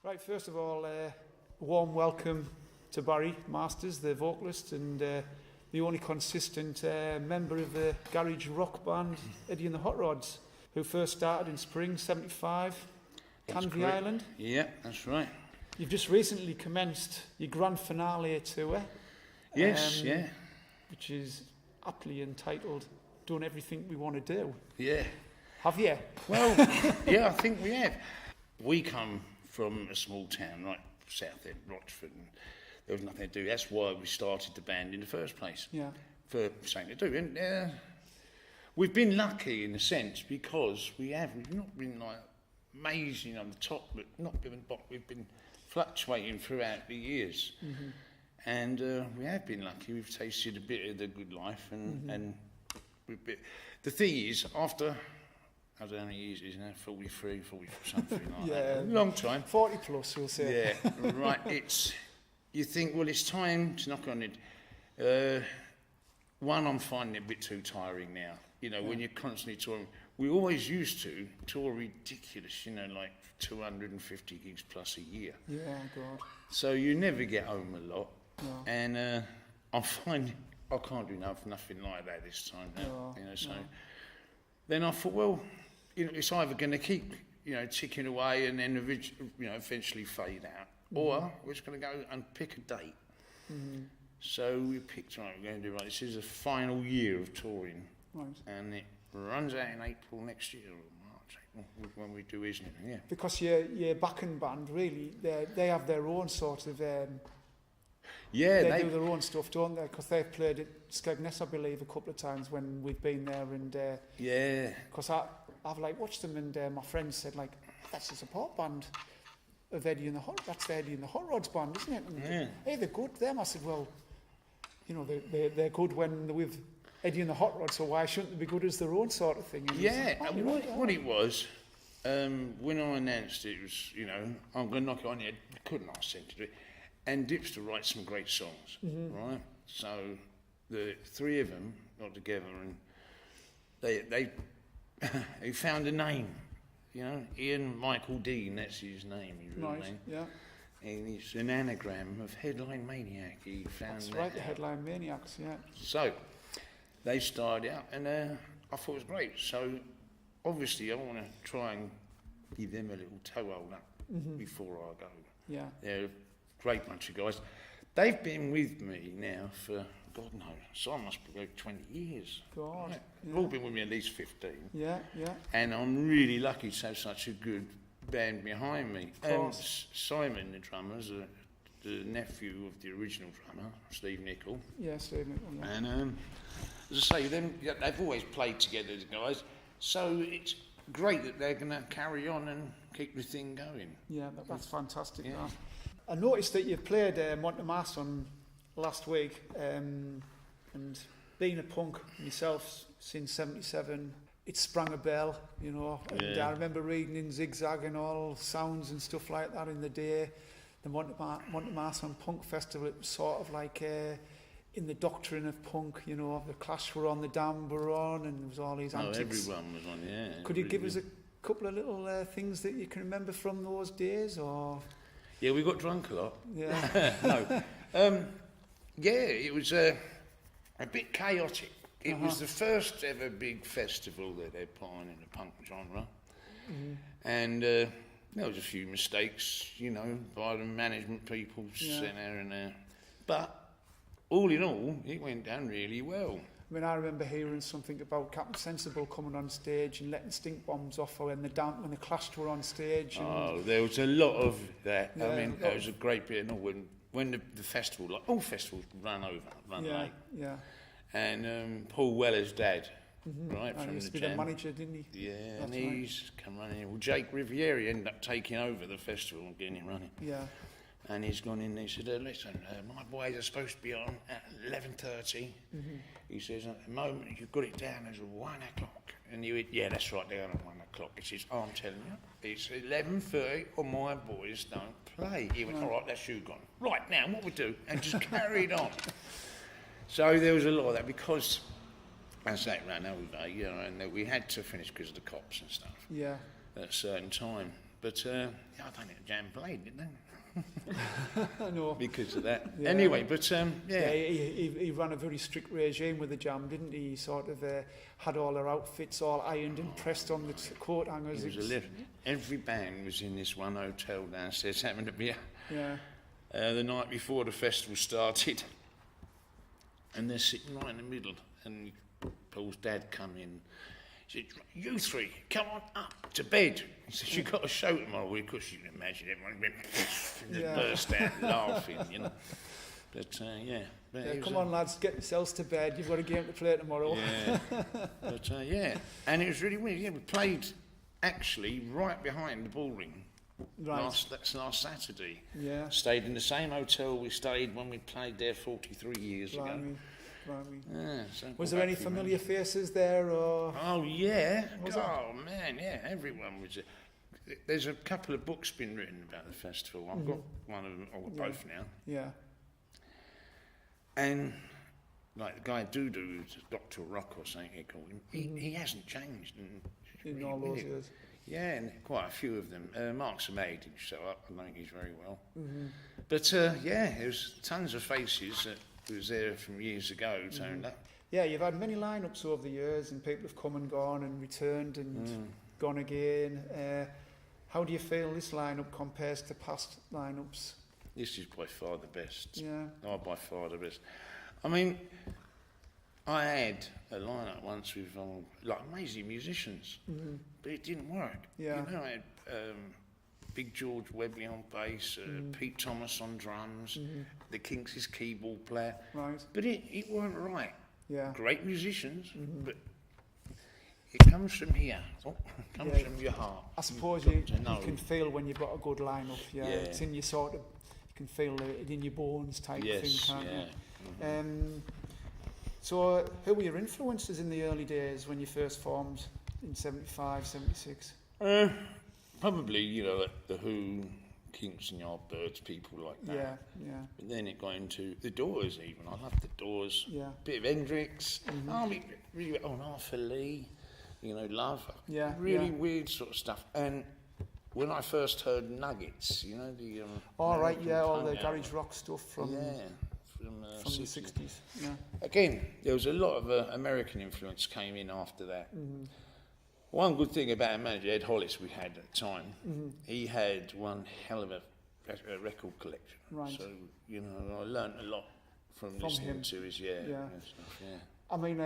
Right, first of all, a warm welcome to Barrie Masters, the vocalist and the only consistent member of the garage rock band Eddie and the Hot Rods, who first started in spring '75, Canvey Island. Yeah, that's right. You've just recently commenced your grand finale tour. Yes, yeah. Which is aptly entitled Done Everything We Want to Do. Yeah. Have you? Well, yeah, I think we have. We come from a small town, right south end, Rochford, and there was nothing to do. That's why we started the band in the first place. Yeah. For something to do. And we've been lucky in a sense because we've not been like amazing on the top, but not been on the bottom. We've been fluctuating throughout the years. Mm-hmm. And we have been lucky. We've tasted a bit of the good life, and the thing is, after I don't know how many years it is now, 43, 40, something like that. Long time. 40 plus, we'll say. Yeah, right. You think, well, it's time to knock on it. One, I'm finding it a bit too tiring now. You know, when you're constantly touring. We always used to tour ridiculous, you know, like 250 gigs plus a year. Yeah, God. So you never get home a lot. No. And I'm finding I can't do nothing like that this time now. No, you know, so then I thought, well, you know, it's either going to keep, you know, ticking away and then, eventually fade out, or we're just going to go and pick a date. Mm-hmm. So we picked, right, we're going to do, right, this is the final year of touring. Right. And it runs out in April next year, or March, April, when we do Islington, yeah. Because your backing band, really, they have their own sort of... they do their own stuff, don't they? Because they've played at Skegness, I believe, a couple of times when we've been there, and because I've like watched them, and my friends said like, that's the support band of Eddie and the Hot. That's the Eddie and the Hot Rods band, isn't it? And hey, they're good. Them, I said, well, you know, they're good when they're with Eddie and the Hot Rods, so why shouldn't they be good as their own sort of thing? And and what it was. When I announced it was, you know, I'm going to knock it on the head. Couldn't ask them to do it. And Dips to write some great songs, right? So the three of them got together and they found a name, you know, Ian Michael Dean, that's his name, his real name. Yeah. And it's an anagram of Headline Maniac. He found that's right, the Headline Maniacs, yeah. So they started out and I thought it was great. So obviously I want to try and give them a little toe hold up before I go. Yeah. They're a great bunch of guys. They've been with me now for, God knows, so I must be like 20 years. God. Right. They've all been with me at least 15. Yeah, yeah. And I'm really lucky to have such a good band behind me. Simon, the drummer, is the nephew of the original drummer, Steve Nicol. Yeah, Steve Nicol, yeah. And as I say, they've always played together, the guys. So it's great that they're going to carry on and keep the thing going. Yeah, that's fantastic. Yeah. I noticed that you played Monte last week, and being a punk myself since '77, it sprang a bell, you know. And I remember reading in Zigzag and all sounds and stuff like that in the day. The Monte Punk Festival, it was sort of like in the doctrine of punk, you know. The Clash were on, the Damned were on, and there was all these antics. Everyone was on, yeah. Could you give us a couple of little things that you can remember from those days, or...? Yeah, we got drunk a lot. Yeah. No. It was a bit chaotic. It was the first ever big festival that they're playing in the punk genre. Mm-hmm. And there was a few mistakes, you know, by the management people sitting there and there. But all in all, it went down really well. I mean, I remember hearing something about Captain Sensible coming on stage and letting stink bombs off when the Clash were on stage. And there was a lot of that. Yeah, I mean, there was a great bit. When the festival, like all festivals, run late. Yeah. And Paul Weller's dad, right, from used the to be the manager, didn't he? Yeah, that's and he's come running in. Well, Jake Riviere ended up taking over the festival and getting it running. Yeah. And he's gone in and he said, listen, my boys are supposed to be on at 11:30. He says, at the moment, you've got it down as 1 o'clock. And you went, yeah, that's right, down at 1 o'clock. He says, I'm telling you, it's 11:30 or my boys don't play. He went, all right, that's you gone. Right, now, what we do? And just carried on. So there was a lot of that because as that ran over, you know, and we had to finish because of the cops and stuff. Yeah. At a certain time. But I don't think Jam played, did they? No. Because of that. Yeah. Anyway, but he ran a very strict regime with the Jam, didn't he? He sort of had all their outfits all ironed and pressed on the coat hangers. Every band was in this one hotel downstairs, happened to be the night before the festival started, and they're sitting right in the middle, and Paul's dad come in. He said, "You three, come on up to bed." He said, "You've got a show tomorrow." Of course, you can imagine everyone went and burst out laughing, you know. But come on, lads, get yourselves to bed. You've got a game to play tomorrow. Yeah, but and it was really weird. Yeah, we played actually right behind the ballroom. Right. That's last Saturday. Yeah. Stayed in the same hotel we stayed when we played there 43 years ago. Yeah, was there any familiar faces there? Or? Oh, yeah. Man, yeah, everyone was. There's a couple of books been written about the festival. I've got one of them, or both now. Yeah. And, like, the guy Doodoo, who's Dr. Rock or something he called him, he hasn't changed. In all those years. Yeah, and quite a few of them. Mark Samay didn't show up, I think he's very well. But, there was tons of faces that was there from years ago turned up. Yeah, you've had many lineups over the years, and people have come and gone and returned and gone again. How do you feel this lineup compares to past lineups? This is by far the best. Yeah. Oh, by far the best. I mean, I had a lineup once with like amazing musicians, but it didn't work. Yeah. You know, I had Big George Webley on bass, Pete Thomas on drums, the Kinks' keyboard player. Right. But it weren't right. Yeah. Great musicians, but it comes from here. It comes from your heart. I suppose you can feel when you've got a good lineup. Yeah. It's in your sort of, you can feel it in your bones type thing, can't you? So who were your influences in the early days when you first formed in 75, 76? Probably, you know, the Who, Kinks and Yardbirds, people like that. Yeah, yeah. But then it got into the Doors even. I loved the Doors. Yeah. Bit of Hendrix. Really on Arthur Lee, you know, Love. Yeah. Really weird sort of stuff. And when I first heard Nuggets, you know, the... all the garage rock stuff from the 60s. Yeah. Again, there was a lot of American influence came in after that. One good thing about our manager, Ed Hollis, we had at the time, he had one hell of a record collection. Right. So, you know, I learnt a lot from listening him. To his, stuff, yeah. I mean,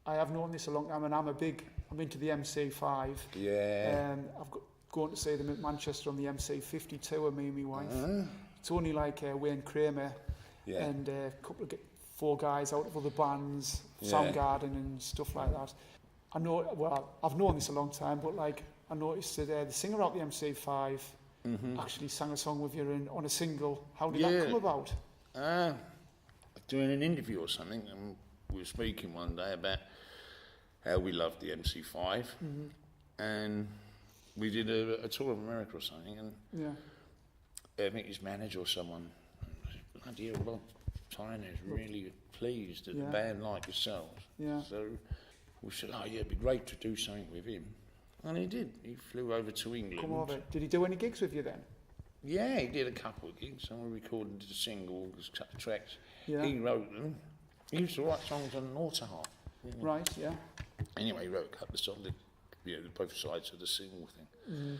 I have known this a long time, and I'm into the MC5. Yeah. I've gone to see them at Manchester on the MC50 tour, me and my wife. It's only like Wayne Kramer and a couple of 4 guys out of other bands, Soundgarden and stuff like that. I know, well, I've known this a long time, but like I noticed that the singer out the MC5 actually sang a song with you on a single. How did that come about? Doing an interview or something, and we were speaking one day about how we loved the MC5, and we did a tour of America or something, and I think his manager or someone, bloody hell, Bob Tyner's really pleased that the band like yourselves. Yeah. So we said, it'd be great to do something with him. And he did. He flew over to England. Come over. Did he do any gigs with you then? Yeah, he did a couple of gigs. And we recorded the single, a couple of tracks. Yeah. He wrote them. He used to write songs on an autoharp. Right, yeah. Anyway, he wrote a couple of songs, both sides of the single thing.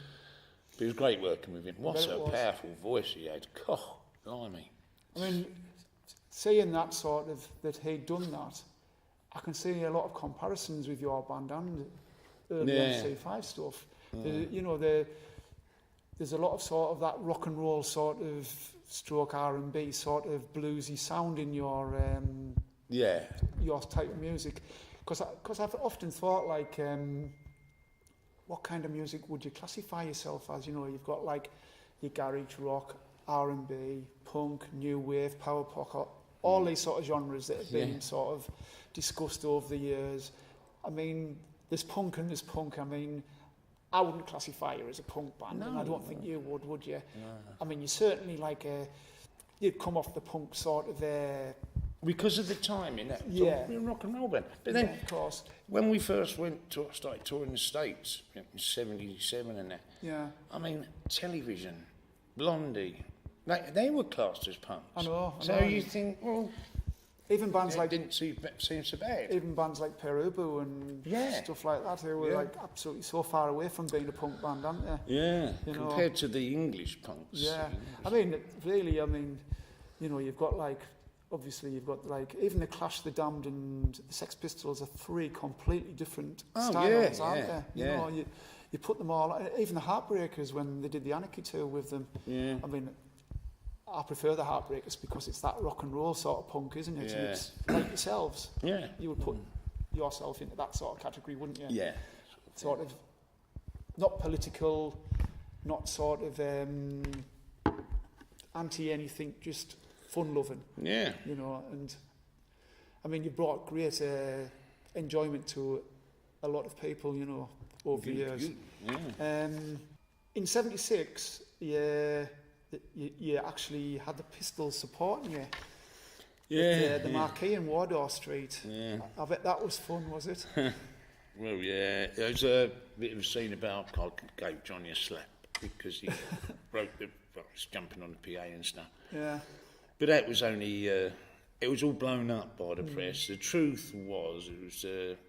But it was great working with him. What a powerful voice he had. God, blimey. I mean, seeing that sort of, that he'd done that, I can see a lot of comparisons with your band and early MC5 stuff. There's a lot of sort of that rock and roll sort of stroke R&B sort of bluesy sound in your type of music. Because I've often thought, like, what kind of music would you classify yourself as? You know, you've got like your garage rock, R&B, punk, new wave, power pop, all these sort of genres that have been sort of discussed over the years. I mean, there's punk and there's punk. I mean, I wouldn't classify you as a punk band, and I don't think you would you? No. I mean, you certainly you'd come off the punk sort of because of the timing. Yeah. We're a rock and roll band. But then, of course, when we first started touring the States in '77 and that. Yeah. I mean, Television, Blondie, they were classed as punks. I know. So you think, well, even bands like didn't seem so bad. Even bands like Perubu and stuff like that, who were like absolutely so far away from being a punk band, aren't they? Yeah. Compared to the English punks. Yeah. I mean, really, you know, you've got like, obviously you've got like, even the Clash, the Damned and the Sex Pistols are three completely different styles, aren't they? You know, you put them all, even the Heartbreakers when they did the Anarchy tour with them. Yeah. I mean, I prefer the Heartbreakers because it's that rock and roll sort of punk, isn't it? Yeah. And it's like yourselves. Yeah. You would put yourself into that sort of category, wouldn't you? Yeah. Sort of, not political, not sort of anti-anything, just fun-loving. Yeah. You know, and I mean, you brought great enjoyment to a lot of people, you know, over the years. Yeah. In '76, you actually had the Pistols supporting you. Yeah. The Marquee in Wardour Street. Yeah. I bet that was fun, was it? Well, yeah. There was a bit of a scene about I gave Johnny a slap because he was jumping on the PA and stuff. Yeah. But that was only, it was all blown up by the press. The truth was, it was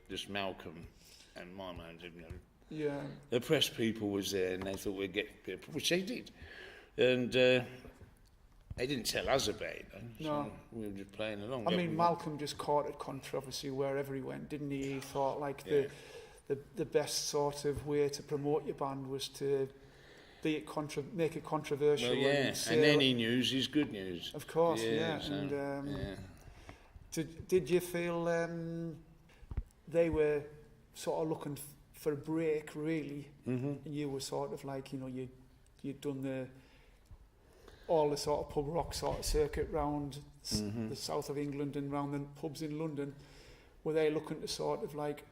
just Malcolm and my man, you know. Yeah. The press people was there and they thought we'd get people, which they did. And they didn't tell us about it, though. No. So we were just playing along. I mean, Malcolm just courted controversy wherever he went, didn't he? He thought like the best sort of way to promote your band was to make it controversial. Well, yeah, and any news is good news. Of course, yeah. So, and did you feel they were sort of looking for a break, really? Mm-hmm. And you were sort of like, you know, you'd done all the sort of pub rock sort of circuit round the south of England and round the pubs in London. Were they looking to sort of like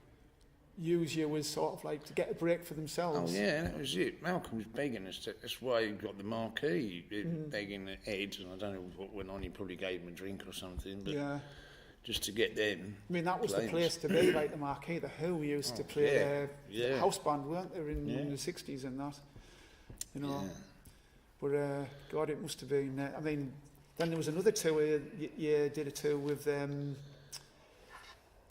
use you as sort of like to get a break for themselves? Oh yeah, that was it. Malcolm was begging us to, that's why he got the Marquee, begging Ed, and I don't know what went on, he probably gave him a drink or something, but just to get them. I mean, that was the place to be, like the Marquee. The Who used to play house band, weren't they, in the 60s and that, you know. Yeah. But God, it must have been, I mean, then there was another tour, you did a tour with the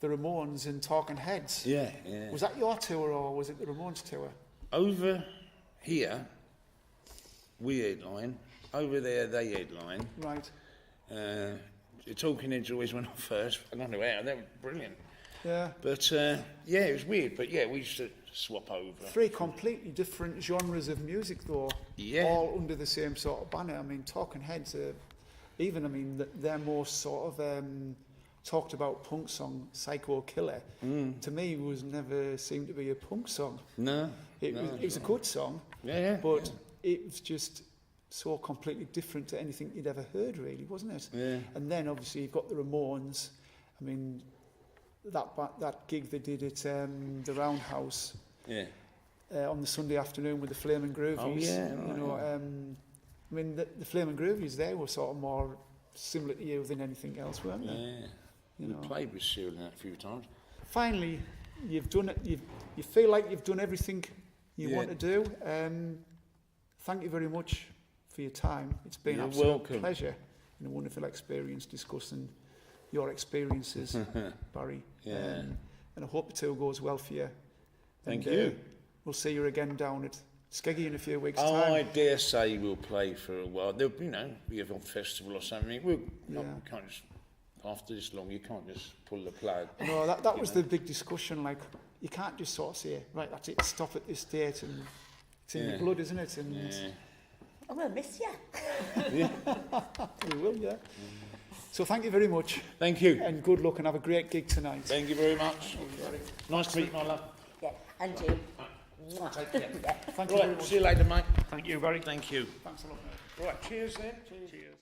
Ramones and Talking Heads. Yeah, yeah. Was that your tour or was it the Ramones tour? Over here, we headline. Over there, they headline. Right. The Talking Heads always went on first. I don't know how. They were brilliant. Yeah. But, it was weird. But, we used to swap over. Three completely different genres of music, though. Yeah. All under the same sort of banner. I mean, Talking Heads, their most sort of talked about punk song, Psycho Killer, to me was never seemed to be a punk song. No. It was a good song. Yeah. But it was just so completely different to anything you'd ever heard, really, wasn't it? Yeah. And then, obviously, you've got the Ramones. I mean, that gig they did at the Roundhouse on the Sunday afternoon with the Flaming Groovies. Oh, yeah. You know, I mean, the Flaming Groovies, they were sort of more similar to you than anything else, weren't they? Yeah. You played with Cyril a few times. Finally, you've done it. You feel like you've done everything you want to do. Thank you very much for your time. It's been an absolute pleasure and a wonderful experience discussing your experiences, Barrie. Yeah. And I hope the tour goes well for you. Thank you. We'll see you again down at Skeggy in a few weeks' time. I dare say we'll play for a while. There'll be a festival or something. We can't just, after this long, you can't just pull the plug. No, that was the big discussion. Like, you can't just sort of say, right, that's it, stop at this date, and it's in your blood, isn't it? And I'm going to miss you. Yeah. You will, yeah. So thank you very much. Thank you. And good luck and have a great gig tonight. Thank you very much. Nice to meet you, my love. Yeah, and you. Take care. Thank you very much. See you later, mate. Thank you, Barrie. Thank you. Thanks a lot, mate. Right, cheers then. Cheers.